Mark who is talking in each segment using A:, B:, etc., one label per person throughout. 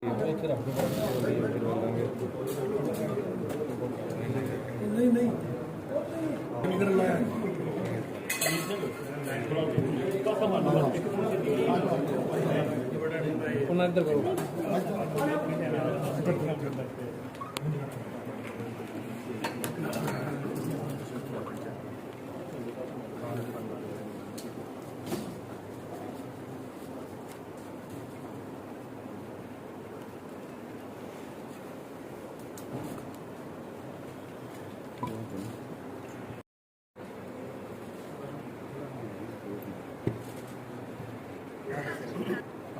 A: नहीं नहीं इधर करो।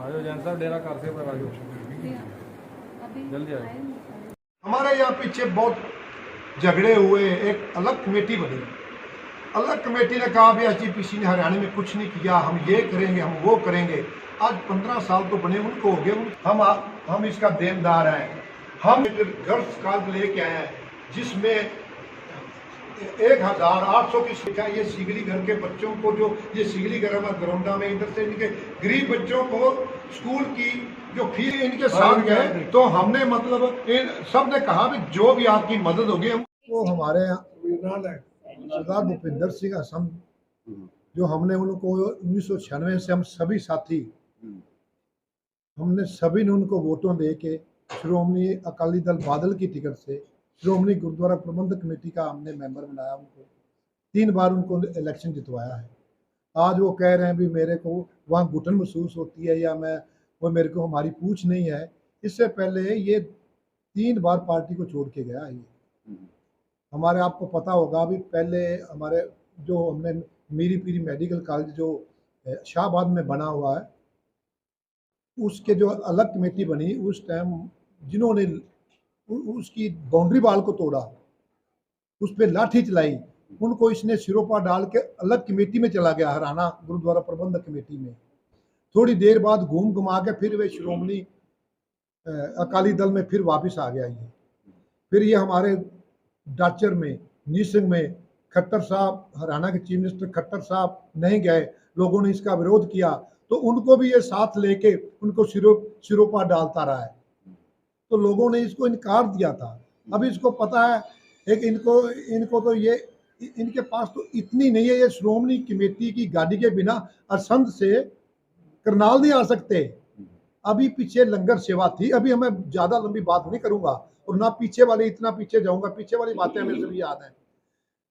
A: आजो जैन साहब डेरा कर से पर आजो जल्दी आए।
B: हमारे यहाँ पीछे बहुत झगड़े हुए, एक अलग कमेटी बनी। अलग कमेटी ने कहा भी एसजीपीसी ने हरियाणा में कुछ नहीं किया, हम ये करेंगे, हम वो करेंगे। आज 15 साल तो बने उनको हो गए, हम इसका देनदार हैं। हम गर्ल्स कॉलेज लेके आए हैं जिसमें 1800 की शिक्षा, ये सिगली घर के बच्चों को, जो ये सिगली घर ग्राउंडा में इधर से इनके गरीब बच्चों को स्कूल की जो फीस इनके साथ गए, तो हमने मतलब इन सब ने कहा भी जो भी आपकी मदद होगी हम वो हमारे सरदार भूपिंदर सिंह असम, जो हमने उनको 1996 से हम सभी साथी, हमने सभी ने उनको वोटों दे के श्रोमणी अकाली दल बादल की टिकट से श्रोमणी गुरुद्वारा प्रबंधक कमेटी का हमने मेंबर बनाया। उनको 3 बार उनको इलेक्शन जितवाया है। आज वो कह रहे हैं भी मेरे को वहाँ घुटन महसूस होती है या वो मेरे को हमारी पूछ नहीं है। इससे पहले ये 3 बार पार्टी को छोड़ के गया। ये हमारे आपको पता होगा भी पहले हमारे जो हमने मीरी पीरी मेडिकल कॉलेज जो शाहबाद में बना हुआ है, उसके जो अलग कमेटी बनी उस टाइम जिन्होंने उसकी बाउंड्री वाल को तोड़ा, उस पर लाठी चलाई, उनको इसने सिरोपा डाल के अलग कमेटी में चला गया, हरियाणा गुरुद्वारा प्रबंधक कमेटी में। थोड़ी देर बाद घूम घुमा के फिर वे श्रोमणी अकाली दल में फिर वापस आ गया। ये फिर ये हमारे डाचर में नीसिंग में खट्टर साहब, हरियाणा के चीफ मिनिस्टर खट्टर साहब नहीं गए, लोगों ने इसका विरोध किया, तो उनको भी ये साथ लेके उनको सिरोपा डालता रहा है। तो लोगों ने इसको इनकार दिया था। अब इसको पता है एक इनको तो ये इनके पास तो इतनी नहीं है, ये श्रोमणी कमेटी की गाड़ी के बिना असंध से करनाल नहीं आ सकते। अभी पीछे लंगर सेवा थी, अभी मैं ज्यादा लंबी बात नहीं करूंगा और ना पीछे वाले इतना पीछे जाऊंगा, पीछे वाली बातें हमें सभी याद है।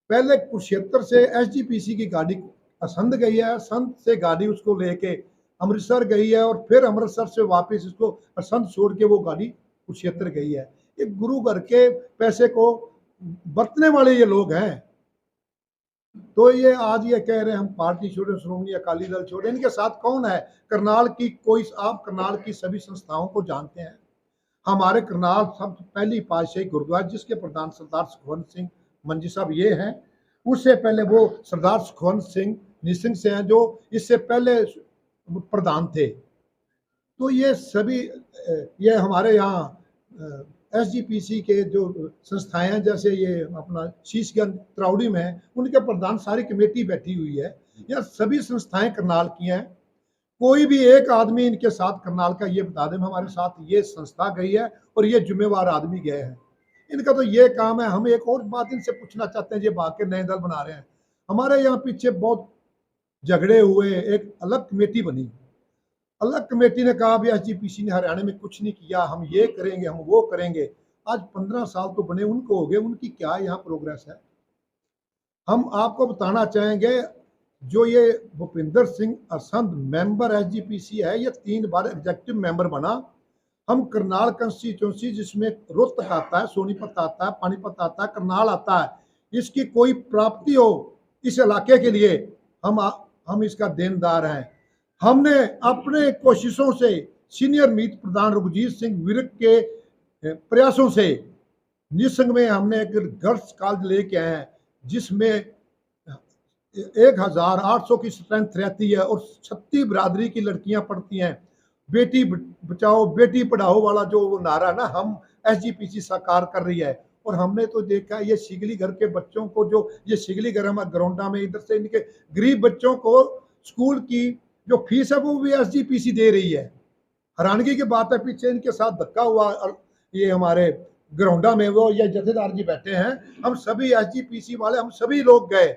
B: पहले कुरुक्षेत्र से एसजीपीसी की गाड़ी असंध गई है, असंध से गाड़ी उसको लेके अमृतसर गई है और फिर अमृतसर से वापस इसको असंध छोड़ के वो गाड़ी कुरुक्षेत्र गई है। ये गुरु घर के पैसे को बरतने वाले ये लोग हैं। तो ये आज ये कह रहे हैं हम पार्टी छोड़े, श्रोमणी अकाली दल छोड़े। इनके साथ कौन है? करनाल की कोई, आप करनाल की सभी संस्थाओं को जानते हैं। हमारे करनाल सब पहली पातशाही गुरुद्वारा जिसके प्रधान सरदार सुखवंत सिंह मंजी साहब ये हैं, उससे पहले वो सरदार सुखवंत सिंह निसिंग से हैं जो इससे पहले प्रधान थे। तो ये सभी ये हमारे यहाँ एसजीपीसी के जो संस्थाएं हैं, जैसे ये अपना शीशगंज त्राउड़ी में है, उनके प्रधान सारी कमेटी बैठी हुई है। यह सभी संस्थाएं करनाल की हैं। कोई भी एक आदमी इनके साथ करनाल का ये बता दें हमारे साथ ये संस्था गई है और ये जिम्मेवार आदमी गए हैं। इनका तो ये काम है। हम एक और बात इनसे पूछना चाहते हैं, ये भाग के नए दल बना रहे हैं। हमारे यहाँ पीछे बहुत झगड़े हुए, एक अलग कमेटी बनी। अलग कमेटी ने कहा भी एसजीपीसी ने हरियाणा में कुछ नहीं किया, हम ये करेंगे, हम वो करेंगे। आज 15 साल तो बने उनको हो गए, उनकी क्या यहाँ प्रोग्रेस है? हम आपको बताना चाहेंगे, जो ये भूपिंदर सिंह असंध मेंबर एसजीपीसी है, ये 3 बार एग्जेक्टिव मेंबर बना। हम करनाल कंस्टिट्यूंसी जिसमें रोहतक आता है, सोनीपत आता है, पानीपत आता है, करनाल आता है, इसकी कोई प्राप्ति हो इस इलाके के लिए हम इसका देनदार हैं। हमने अपने कोशिशों से सीनियर मीत प्रधान रघुजीत सिंह विर्क के प्रयासों से निसंग में हमने एक गर्ल्स कॉलेज लेके आए हैं जिसमें 1800 की स्ट्रेंथ रहती है और 36 बिरादरी की लड़कियां पढ़ती हैं। बेटी बचाओ बेटी पढ़ाओ वाला जो वो नारा ना, हम एसजीपीसी साकार कर रही है। और हमने तो देखा ये सिगली घर के बच्चों को, जो ये सिगली घर हमारे ग्राउंडा में इधर से इनके गरीब बच्चों को स्कूल की जो फीस है वो भी एसजीपीसी दे रही है। हैरानगी की बात है, पीछे इनके साथ धक्का हुआ और ये हमारे ग्राउंडा में वो ये जथेदार जी बैठे हैं, हम सभी एसजीपीसी वाले हम सभी लोग गए।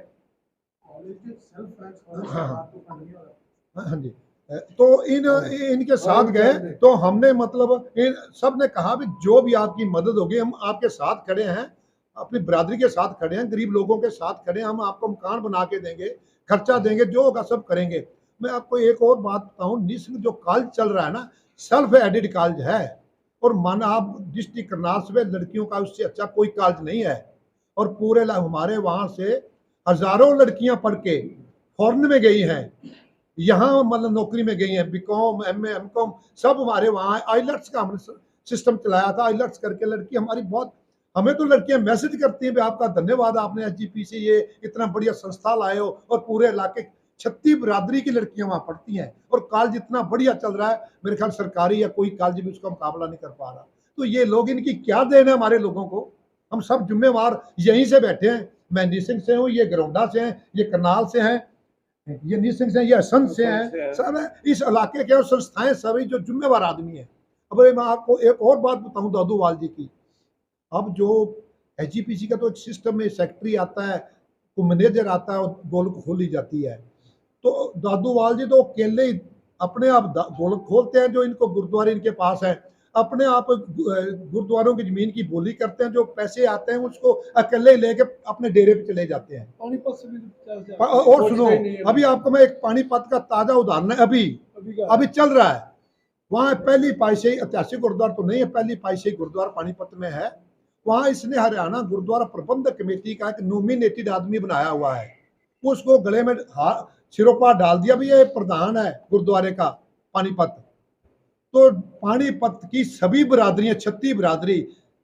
B: हाँ हाँ जी, तो इनके साथ गए, तो हमने मतलब इन सब ने कहा भी जो भी आपकी मदद होगी हम आपके साथ खड़े हैं, अपनी बरादरी के साथ खड़े हैं, गरीब लोगों के साथ खड़े हैं, हम आपको मकान बना के देंगे, खर्चा देंगे, जो होगा सब करेंगे। मैं आपको एक और बात बताऊं, निस्संग जो कॉलेज चल रहा है ना, सेल्फ एडेड कॉलेज है, और माना आप डिस्ट्रिक्ट करनाल से लड़कियों का उससे अच्छा कोई कॉलेज नहीं है, और पूरे हमारे वहां से हजारों लड़कियां पढ़ के फॉरेन में गई हैं, यहाँ मतलब नौकरी में गई हैं, बीकॉम एमए एमकॉम सब हमारे वहाँ। आईलेट्स का हमने सिस्टम चलाया था, आईलेट्स करके लड़की हमारी बहुत, हमें तो लड़कियां मैसेज करती हैं, आपका धन्यवाद, आपने एसजीपी से ये इतना बढ़िया संस्था लाए हो, और पूरे इलाके 36 बिरादरी की लड़कियां वहां पढ़ती हैं, और कॉलेज इतना बढ़िया चल रहा है, मेरे ख्याल सरकारी या कोई कॉलेज भी उसका मुकाबला नहीं कर पा रहा। तो ये लोग, इनकी क्या देन है हमारे लोगों को, हम सब जिम्मेवार यहीं से बैठे हैं। मैं निसिंग से हूँ, ये गरौंडा से हैं, ये करनाल से हैं, ये निसिंग से, ये असंध से हैं, सब इस इलाके के संस्थाएं सभी जो जिम्मेवार आदमी है। अब मैं आपको एक और बात बताऊं दादूवाल जी की, अब जो एचजीपीसी का तो एक सिस्टम में सेक्रेटरी आता है, तो मैनेजर आता है और गोलक खोली जाती है, तो दादूवाल जी तो अकेले अपने आप गोलक खोलते हैं, जो इनको गुरुद्वारे इनके पास है, अपने आप गुरुद्वारों की जमीन की बोली करते हैं, जो पैसे आते हैं उसको अकेले लेके अपने डेरे पे चले जाते हैं। पानीपत से भी और सुनो, अभी आपको मैं एक पानीपत का ताजा उदाहरण है, अभी चल रहा है, वहां पहली पातशाही, ऐतिहासिक गुरुद्वारा तो नहीं है, पहली पातशाही गुरुद्वारा पानीपत में है, वहां इसने हरियाणा गुरुद्वारा प्रबंधक कमेटी का एक नॉमिनेटेड आदमी बनाया हुआ है, उसको गले में सिरोपा डाल दिया भी ये प्रधान है गुरुद्वारे का पानीपत। तो पानीपत की सभी बिरादरियां, 36 बिरादरी,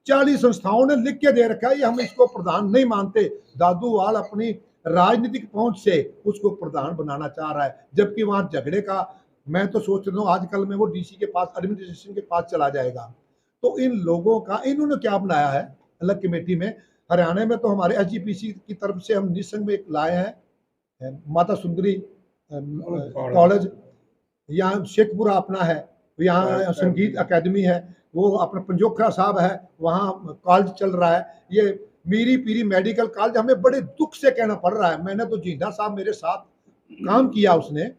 B: 40 संस्थाओं ने लिख के दे रखा है, ये हम इसको प्रधान नहीं मानते। दादूवाल अपनी राजनीतिक पहुंच से उसको प्रधान बनाना चाह रहा है, जबकि वहां झगड़े का, मैं तो सोच रहा हूँ आजकल में वो डीसी के पास, एडमिनिस्ट्रेशन के पास चला जाएगा। तो इन लोगों का, इन्होंने क्या बनाया है अलग कमेटी में, हरियाणा में तो हमारे एसजीपीसी की तरफ से हम निसंग में एक लाए हैं, माता सुंदरी कॉलेज, यहाँ शेखपुरा अपना है, यहाँ संगीत अकेडमी है, वो अपना पंजोखरा साहब है, वहाँ कॉलेज चल रहा है, ये मीरी पीरी मेडिकल कॉलेज, हमें बड़े दुख से कहना पड़ रहा है, मैंने तो जिंदा साहब मेरे साथ काम किया उसने,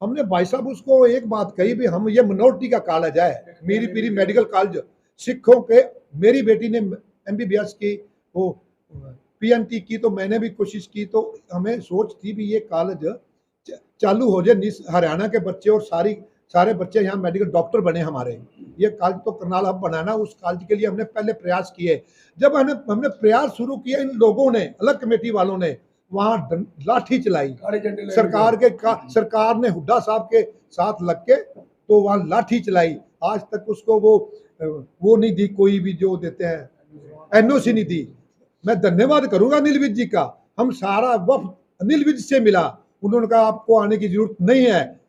B: हमने भाई साहब उसको एक बात कही भी हम, ये मिनोरिटी का कॉलेज है मीरी पीरी मेडिकल कॉलेज, सिखों के, मेरी बेटी ने एमबीबीएस की, वो पीएमटी की, तो मैंने भी कोशिश की, तो हमें सोच थी भी ये कॉलेज चालू हो जाए, हरियाणा के बच्चे और सारे बच्चे यहाँ मेडिकल डॉक्टर बने हमारे। ये कॉलेज तो करनाल हब बनाना, उस कॉलेज के लिए हमने पहले प्रयास किए। जब हमने प्रयास शुरू किया, इन लोगों ने, अलग कमेटी वालों ने वहां लाठी चलाई, सरकार ने हुड्डा साहब के साथ लग के तो वहां लाठी चलाई, आज तक उसको वो नहीं दी, कोई भी जो देते हैं एनओसी नहीं दी। मैं धन्यवाद करूंगा अनिल विज जी का, हम सारा वफ्द अनिल विज से मिला, उन्होंने कहा आपको आने की जरूरत नहीं है,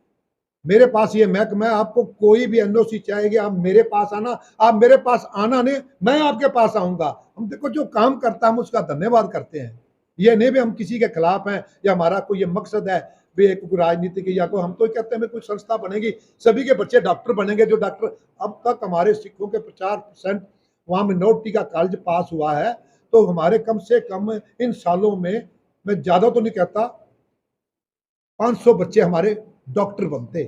B: मेरे पास ये मैं आपको कोई भी एनओसी चाहेगी आप मेरे पास आना, आप मेरे पास आना नहीं, मैं आपके पास आऊंगा। हम देखो जो काम करता है हम उसका धन्यवाद करते हैं, ये नहीं भी हम किसी के खिलाफ हैं या हमारा कोई ये मकसद है भी एक राजनीति की, या कोई, हम तो कहते हैं कोई संस्था बनेगी, सभी के बच्चे डॉक्टर बनेंगे, जो डॉक्टर अब तक हमारे सिखों के 50% वहां मिनोरिटी का कॉलेज पास हुआ है, तो हमारे कम से कम इन सालों में, मैं ज्यादा तो नहीं कहता, 500 बच्चे हमारे डॉक्टर बनते।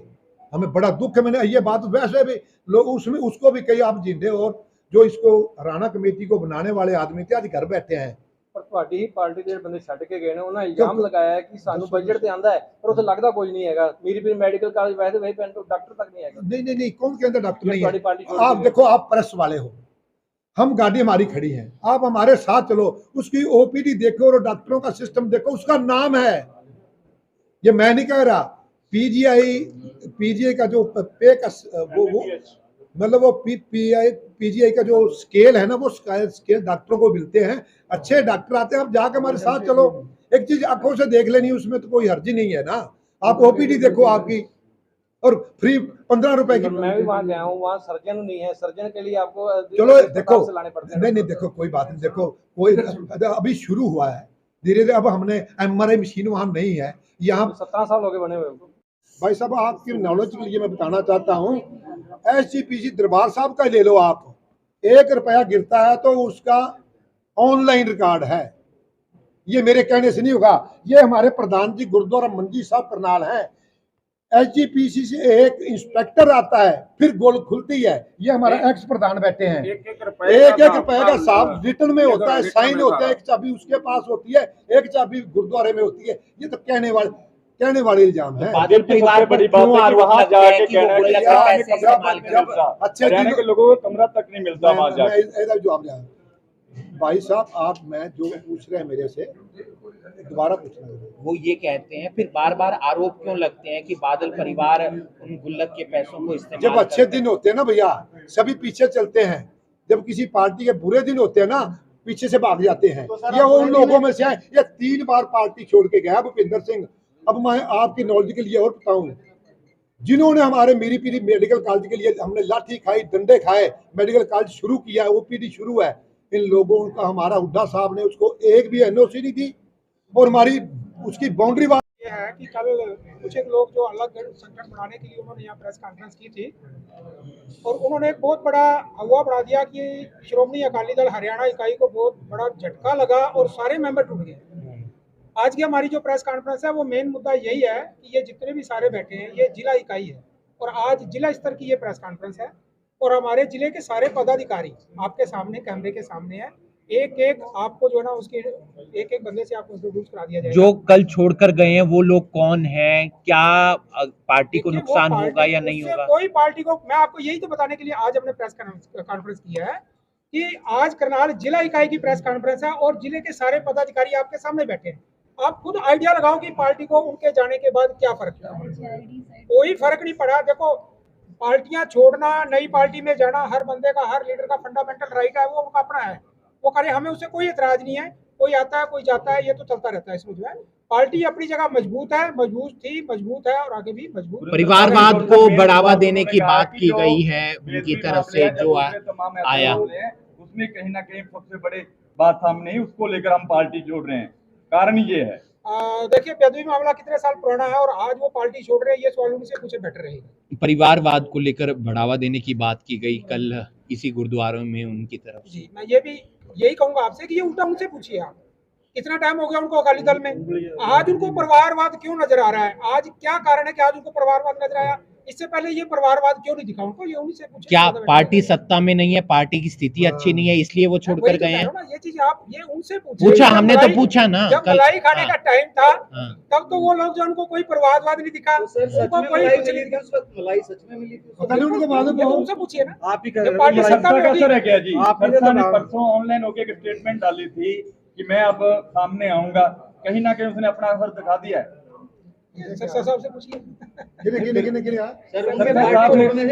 B: हमें बड़ा दुख है, मैंने ये बात वैसे भी लोग उसमें उसको भी कही आप जिंदे, और जो इसको हरियाणा कमेटी को बनाने वाले आदमी थे आज घर बैठे हैं।
C: पर ਤੁਹਾਡੀ ਹੀ ਪਾਰਟੀ ਦੇ ਬੰਦੇ ਛੱਡ ਕੇ ਗਏ ਨੇ, ਉਹਨਾਂ ਇਲਜ਼ਾਮ ਲਗਾਇਆ ਹੈ ਕਿ ਸਾਨੂੰ ਬਜਟ ਤੇ ਆਂਦਾ ਹੈ ਪਰ ਉੱਥੇ ਲੱਗਦਾ ਕੁਝ ਨਹੀਂ ਹੈਗਾ, ਮੇਰੀ ਵੀ ਮੈਡੀਕਲ ਕਾਲਜ ਵੈਸੇ ਵही ਪੈਨ तो डॉक्टर तक नहीं है।
B: नहीं कौन कहता डॉक्टर नहीं है, आप देखो, आप प्रेस वाले हो, हम गाड़ी हमारी खड़ी है, आप हमारे साथ चलो, उसकी ओपीडी देखो और डॉक्टरों का सिस्टम देखो, उसका नाम है, ये मैं नहीं कह रहा, पीजीआई का जो पे का वो मतलब वो पीजीआई का जो स्केल है ना, वो स्केल डॉक्टरों को मिलते हैं, अच्छे डॉक्टर आते हैं, आप जाके हमारे साथ चलो, एक चीज आंखों से देख लेनी, उसमें तो कोई हर्जी नहीं है ना, आप ओपीडी देखो आपकी, और फ्री 15 रुपए की।
C: मैं भी वहां गया हूं, वहां सर्जन नहीं है, सर्जन के लिए आपको
B: चलो देखो, नहीं देखो कोई बात नहीं, देखो कोई अभी शुरू हुआ है धीरे धीरे, अब हमने एमआरआई मशीन वहां नहीं है, यहाँ
C: 17 साल हो गए बने हुए।
B: भाई साहब आपकी नॉलेज के लिए मैं बताना चाहता हूँ, SGPC दरबार साहब का ले लो आप, 1 रुपया गिरता है तो उसका ऑनलाइन रिकॉर्ड है। ये मेरे कहने से नहीं होगा, ये हमारे प्रधान जी गुरुद्वारा मंजी साहब करनाल हैं। SGPC से एक इंस्पेक्टर आता है, फिर गोल खुलती है। ये हमारा एक्स प्रधान बैठे हैं, एक रुपए का साहब रिटर्न में होता है, साइन होता है, एक चाबी उसके पास होती है, एक चाबी गुरुद्वारे में होती है। ये तो कहने वाले इल्जाम है।
D: बादल परिवार पर क्यों आरोप लगा है कि वो गुल्लक का पैसे इस्तेमाल करता है?
B: अच्छे
E: हरियाणा के लोगों को कमरा तक नहीं मिलता वहां जाके।
B: जवाब दिया भाई साहब, आप मैं जो पूछ रहे हैं मेरे से दोबारा पूछना।
D: वो ये कहते हैं, फिर बार बार आरोप क्यों लगते हैं कि बादल परिवार उन गुल्लक के पैसों को इस्तेमाल
B: जब अच्छे दिन होते हैं ना भैया, सभी पीछे चलते हैं। जब किसी पार्टी के बुरे दिन होते हैं ना, पीछे से भाग जाते हैं। ये वो उन लोगों में से है, ये 3 बार पार्टी छोड़ के गया भूपिंदर सिंह। अब मैं आपकी नॉलेज के लिए और बताऊं, जिन्होंने हमारे मीरी पीरी मेडिकल कॉलेज के लिए हमने लाठी खाई, डंडे खाए, मेडिकल कॉलेज शुरू किया, OPD शुरू है, इन लोगों का हमारा हुड्डा साहब ने उसको एक भी NOC नहीं दी, और हमारी उसकी बाउंड्री
F: ये है कि कल कुछ एक लोग जो अलग संगठन बनाने के लिए उन्होंने यहाँ प्रेस कॉन्फ्रेंस की थी, और उन्होंने एक बहुत बड़ा हवा बढ़ा दिया कि श्रोमणी अकाली दल हरियाणा इकाई को बहुत बड़ा झटका लगा और सारे मेंबर टूट गए। आज की हमारी जो प्रेस कॉन्फ्रेंस है वो मेन मुद्दा यही है कि ये जितने भी सारे बैठे हैं ये जिला इकाई है, और आज जिला स्तर की ये प्रेस कॉन्फ्रेंस है, और हमारे जिले के सारे पदाधिकारी आपके सामने कैमरे के सामने है। एक आपको जो है ना उसके एक बंदे से आपको इंट्रोड्यूस करा दिया जाएगा।
D: जो कल छोड़कर गए हैं वो लोग कौन हैं, क्या पार्टी को नुकसान होगा या नहीं होगा?
F: कोई पार्टी को, मैं आपको यही तो बताने के लिए आज हमने प्रेस कॉन्फ्रेंस किया है कि आज करनाल जिला इकाई की प्रेस कॉन्फ्रेंस है और जिले के सारे पदाधिकारी आपके सामने बैठे हैं। आप खुद आइडिया लगाओ कि पार्टी को उनके जाने के बाद क्या फर्क पड़ा। कोई फर्क नहीं पड़ा। देखो, पार्टियां छोड़ना, नई पार्टी में जाना हर बंदे का, हर लीडर का फंडामेंटल राइट है, वो उनका अपना है, वो करे, हमें उससे कोई एतराज नहीं है। कोई आता है कोई जाता है, ये तो चलता रहता है। इसमें जो है पार्टी अपनी जगह मजबूत है, मजबूत थी, मजबूत है और आगे भी मजबूत।
D: परिवारवाद को बढ़ावा देने की बात की गई है उनकी तरफ से, जो आया
E: उसमें कहीं ना कहीं सबसे बड़ी बात सामने ही उसको लेकर हम पार्टी जोड़ रहे हैं। कारण ये है,
F: देखिए बेदवी मामला कितने साल पुराना है और आज वो पार्टी छोड़ रहे हैं, ये सवाल उनसे पूछे बेटर रहेगा।
D: परिवारवाद को लेकर बढ़ावा देने की बात की गई कल इसी गुरुद्वारों में उनकी तरफ से।
F: जी, मैं ये भी यही कहूंगा आपसे कि ये उल्टा उनसे पूछिए आप, कितना टाइम हो गया उनको अकाली दल में, आज उनको परिवारवाद क्यों नजर आ रहा है? आज क्या कारण है कि आज उनको परिवारवाद नजर आया? इससे पहले ये परिवारवाद क्यों नहीं दिखा उनको? ये उन्हीं से पूछिए।
D: क्या पार्टी सत्ता में नहीं है, पार्टी की स्थिति अच्छी नहीं है इसलिए वो छोड़कर गए हैं?
F: ये चीज आप ये उनसे पूछिए।
D: पूछा, हमने तो पूछा ना।
F: जब मलाई खाने का टाइम था तब तो वो लोग जो उनको कोई परिवारवाद नहीं दिखा, उनको कोई कुछ नहीं दिखा।
E: मलाई सच में मिली थी,
B: पता नहीं उनको मालूम है।
F: उनसे पूछिए ना,
E: आप ही
F: पार्टी सत्ता में
E: असर है क्या जी?
B: आप
E: ने परसों ऑनलाइन होके एक स्टेटमेंट डाली थी कि मैं अब सामने आऊंगा, कहीं ना कहीं उसने अपना असर दिखा दिया है।
F: सर साहब से पूछिए।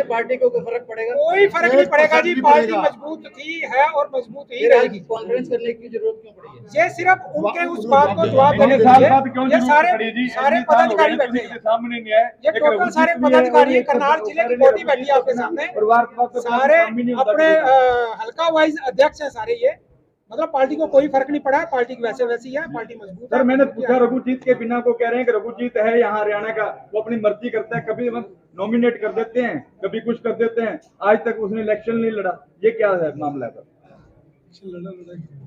E: पार्टी को फर्क पड़ेगा?
F: कोई फर्क नहीं पड़ेगा जी, पार्टी मजबूत थी है और मजबूत ही रहेगी।
E: कॉन्फ्रेंस करने की जरूरत क्यों पड़ी है?
F: ये सिर्फ उनके उस बात को जवाब देने के लिए ये सारे पदाधिकारी बैठे हैं।
E: सामने नहीं है,
F: ये टोटल सारे पदाधिकारी करनाल जिले की बॉडी बैठी है आपके सामने, सारे अपने हल्का वाइज अध्यक्ष हैं सारे। ये मतलब पार्टी को कोई फर्क नहीं पड़ा है, पार्टी वैसे वैसी है, पार्टी मजबूत है।
E: सर मैंने पूछा, रघुजीत के बिना को कह रहे हैं कि रघुजीत है यहाँ हरियाणा का, वो अपनी मर्जी करता है, कभी नॉमिनेट कर देते हैं, कभी कुछ कर देते हैं, आज तक उसने इलेक्शन नहीं लड़ा। ये क्या है मामला है?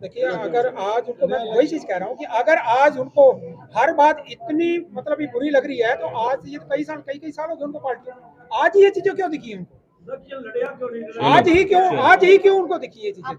F: देखिए, अगर आज उनको, मैं वही चीज कह रहा हूँ कि अगर आज उनको हर बात इतनी मतलब बुरी लग रही है तो आज ये कई साल हो गए उनको पार्टी, आज ये चीजें क्यों दिखी है उनको? आज ही क्यों उनको दिखी ये चीजें?